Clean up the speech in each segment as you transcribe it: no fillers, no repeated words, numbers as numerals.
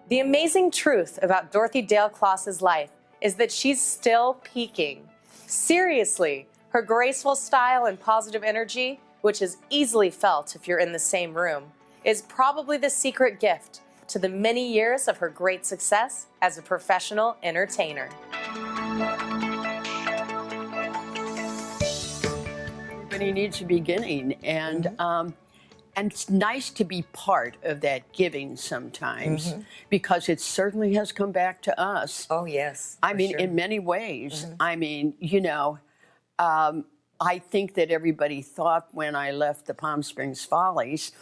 The amazing truth about Dorothy Dale Kloss's life is that she's still peaking. Seriously, her graceful style and positive energy, which is easily felt if you're in the same room, is probably the secret gift to the many years of her great success as a professional entertainer. Everybody needs a beginning, and it's nice to be part of that giving sometimes, because it certainly has come back to us. Oh, yes. I mean, in many ways. I mean, you know, I think that everybody thought when I left the Palm Springs Follies,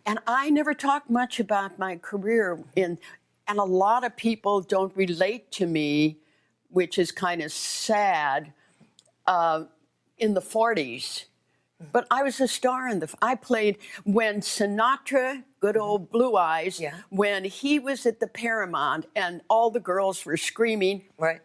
and I never talked much about my career, and a lot of people don't relate to me, which is kind of sad, in the 40s. But I was a star I played when Sinatra, good old Blue Eyes, when he was at the Paramount and all the girls were screaming. Right.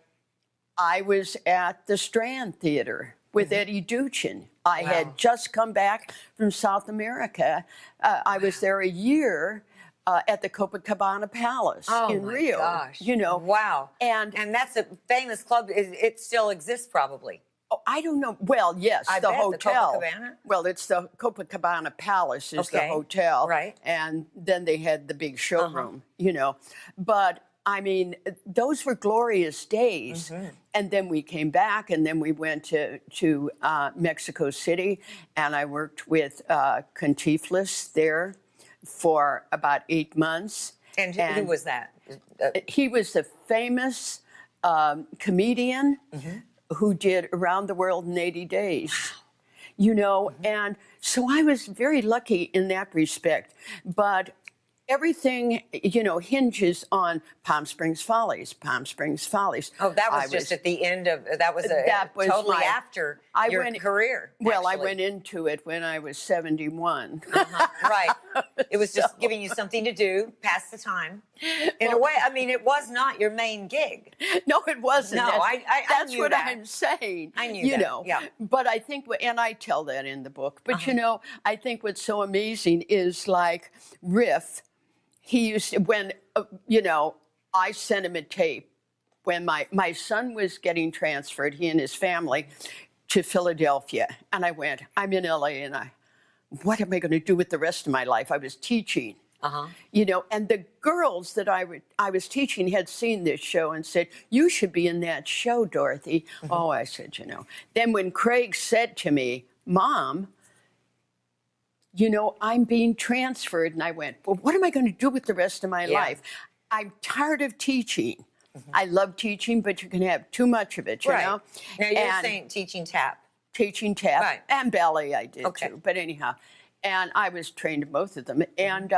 I was at the Strand Theater with Eddie Duchin. I had just come back from South America. I was there a year at the Copacabana Palace in Rio. Gosh. You know. Wow. And that's a famous club. It still exists probably. Oh, I don't know. Well, yes, the hotel. The Copacabana? Well, it's the Copacabana Palace is the hotel. Right. And then they had the big showroom, you know. But, I mean, those were glorious days. And then we came back, and then we went to Mexico City, and I worked with Cantinflas there for about 8 months. And who was that? He was a famous comedian who did Around the World in 80 Days, you know, and so I was very lucky in that respect. But everything, you know, hinges on Palm Springs Follies, Palm Springs Follies. Oh, that was just at the end of, that was totally after your career. Well, I went into it when I was 71. Right. It was just giving you something to do, pass the time. In a way, I mean, it was not your main gig. No, it wasn't. No, that's knew what that. I'm saying. I knew you that. know. Yeah. But I think, and I tell that in the book, but you know, I think what's so amazing is like Riff, he used to, when, you know, I sent him a tape when my son was getting transferred, he and his family, to Philadelphia. And I went, I'm in LA, and what am I going to do with the rest of my life? I was teaching. You know, and the girls that I was teaching had seen this show and said, you should be in that show, Dorothy. Oh, I said, you know. Then when Craig said to me, Mom, you know, I'm being transferred. And I went, well, what am I going to do with the rest of my life? I'm tired of teaching. I love teaching, but you can have too much of it, you know? Now, you're saying teaching tap. Teaching tap. And ballet I did, too. But anyhow, and I was trained in both of them. And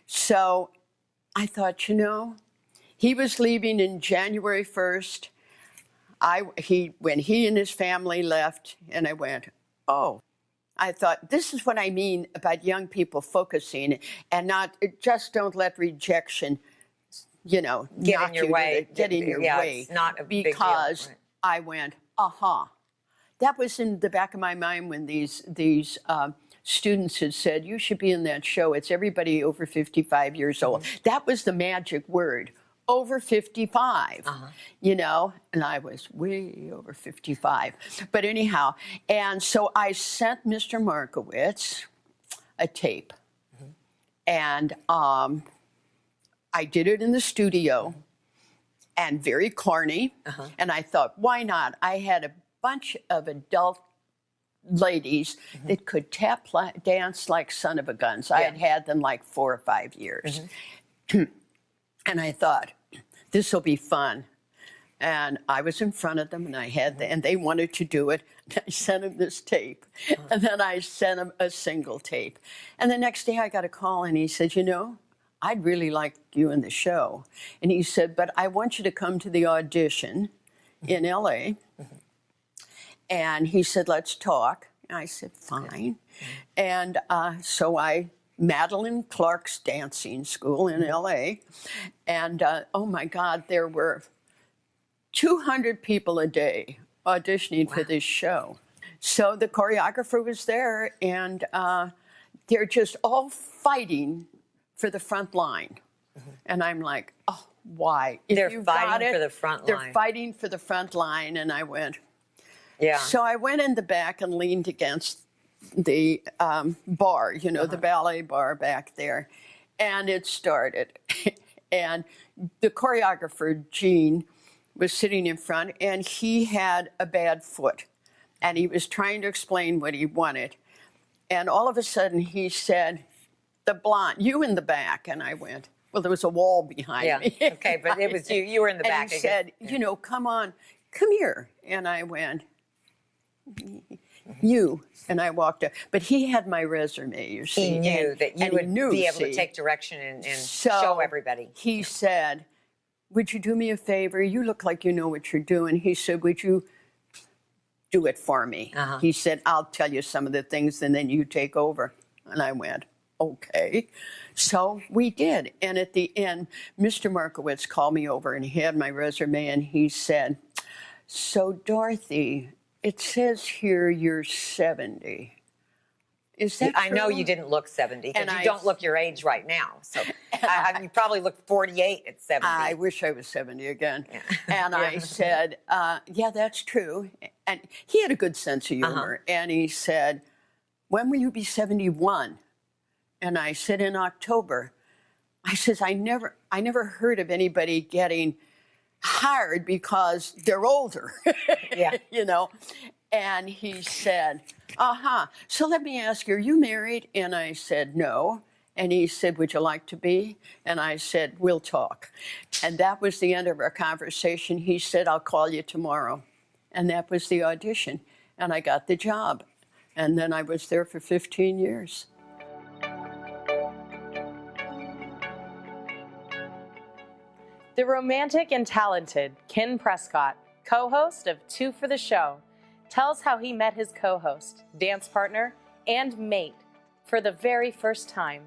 so I thought, you know, he was leaving in January 1st. When he and his family left, and I went, oh. I thought, this is what I mean about young people focusing and not, just don't let rejection, you know, get in your way. Get in your way. It's not a big deal. Because I went, That was in the back of my mind when these students had said, you should be in that show. It's everybody over 55 years old. That was the magic word. Over 55, you know, and I was way over 55. But anyhow, and so I sent Mr. Markowitz a tape. And I did it in the studio, and very corny. And I thought, why not? I had a bunch of adult ladies that could tap dance like son of a guns. I had them like 4 or 5 years. And I thought, this will be fun. And I was in front of them, and I had and they wanted to do it. I sent them this tape, and then I sent them a single tape. And the next day I got a call, and he said, you know, I'd really like you in the show. And he said, but I want you to come to the audition in L.A. And he said, let's talk. And I said, fine. And so Madeline Clark's dancing school in L.A. And, oh, my God, there were 200 people a day auditioning for this show. So the choreographer was there, and they're just all fighting for the front line. And I'm like, oh, why? If They're you've got fighting it, for the front they're line. fighting for the front line. And I went. Yeah. So I went in the back and leaned against the bar, you know, the ballet bar back there. And it started. And the choreographer, Gene, was sitting in front, and he had a bad foot. And he was trying to explain what he wanted. And all of a sudden he said, the blonde, you in the back. And I went, well, there was a wall behind me. Okay, but it was you. You were in the back. And he said, you know, come on, come here. And I went, you. And I walked up. But he had my resume, you see. He knew that you would be able to see. take direction and So show everybody. He said, would you do me a favor? You look like you know what you're doing. He said, would you do it for me? He said, I'll tell you some of the things and then you take over. And I went, okay. So we did. And at the end, Mr. Markowitz called me over and he had my resume and he said, so Dorothy, it says here you're 70. Is that I know true? you didn't look 70 because And you I- don't look your age right now. So you probably look 48 at 70. I wish I was 70 again. Yeah. And I said, yeah, that's true. And he had a good sense of humor. And he said, when will you be 71? And I said, in October. I says, I never heard of anybody getting hired because they're older. Yeah. You know? And he said, so let me ask you, are you married? And I said, no. And he said, would you like to be? And I said, we'll talk. And that was the end of our conversation. He said, I'll call you tomorrow. And that was the audition. And I got the job. And then I was there for 15 years. The romantic and talented Ken Prescott, co-host of Two for the Show, tells how he met his co-host, dance partner, and mate for the very first time